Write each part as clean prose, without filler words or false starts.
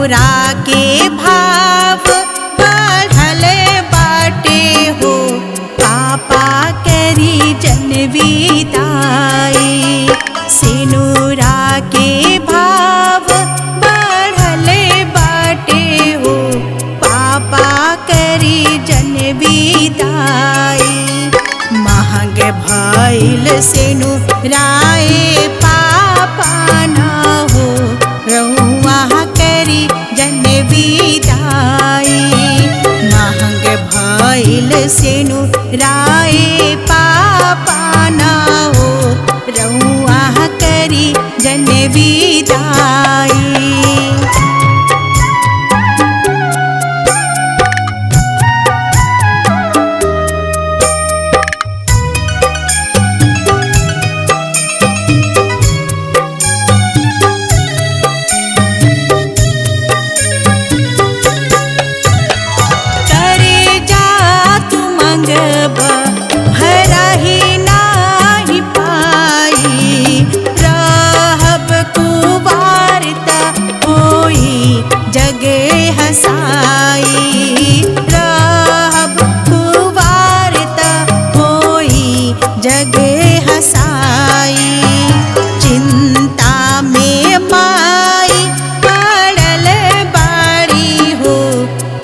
सेनुरा के भाव बढ़ल बाटे हो, पापा करी जन विदाई। सेनुरा के भाव बढ़ल बाटे हो, पापा करी जन विदाई। महंग भइल सेनुराए पापा ना हो, रउआ करी जन विदाई। महंग भइल सेनुराए पापा ना हो, रउआ करी जन विदाई। भरही नाही पाई, रहब कुवारता होई जगे हसाई। रहब कुवारता होई जगे हसाई। चिंता में माई पड़ल बाड़ी हो,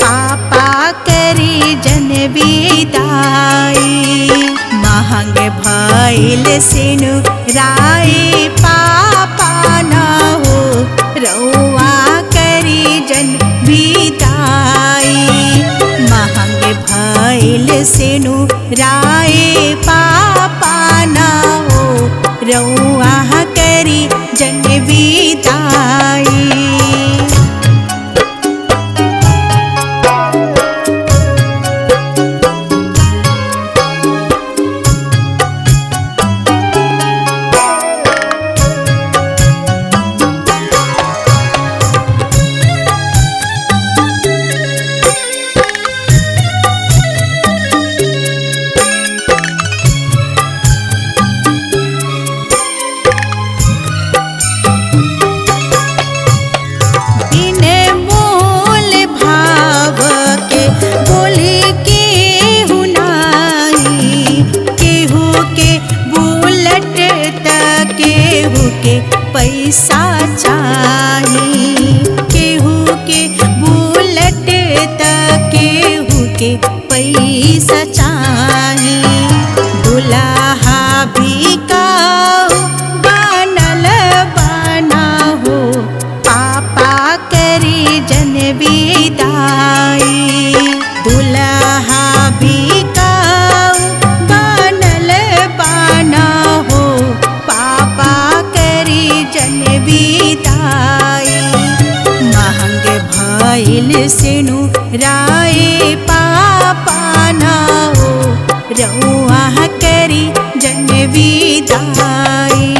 पापा करी जन विदाई। महंग भइल सेनुराए पापा ना हो, रउआ करी जन विदाई। महंग भइल सेनुराए पापा ना हो, रउआ करी जन विदाई। पैसा चाही केहू के बुलेट त केहू के पैसा चाही। दुल्हा भी काऊ बनल बना हो, पापा करी जन विदाई। दुल्हा भी काऊ बनल बना हो, पापा करी जन विदाई। महंग भइल सेनुराए पापा ना हो, रउआ करी जन विदाई।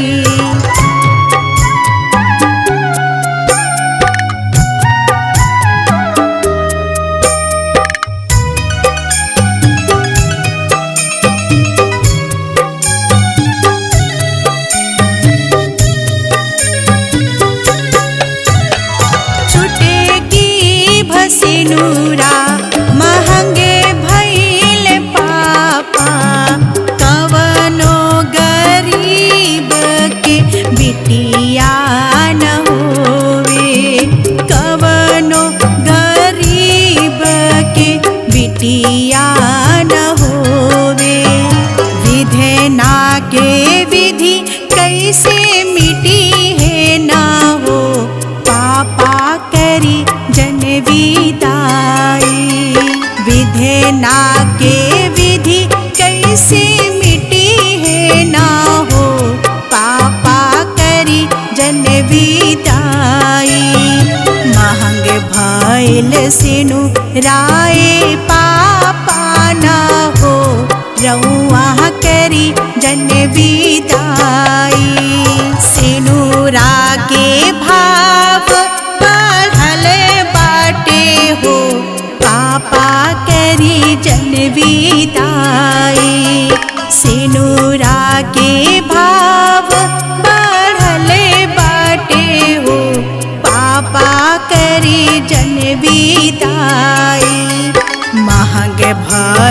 सेनुरा महंगे भइल पापा, कवनो गरीब के बिटिया न होवे। कवनो गरीब के बिटिया न होवे। विधना के विधि कैसे मिटी है ना हो, पापा करी जन विदाई। विधना के विधि कैसे मिटी है ना हो, पापा करी जन विदाई। महंग भइल सेनुराए पापा ना हो, रउआ करी जन विदाई। सेनुरा के भाव बढ़ल बाटे हो, पापा करी जन विदाई। सेनुरा के भाव बढ़ल बाटे हो, पापा करी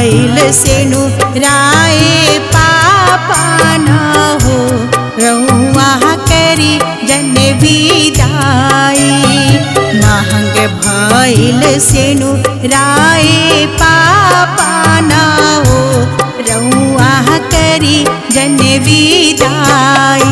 भइल सेनु राय पापा न हो रउआ करी जन विदाई। महंग भइल सेनु राय पापा न हो रउआ करी जन विदाई।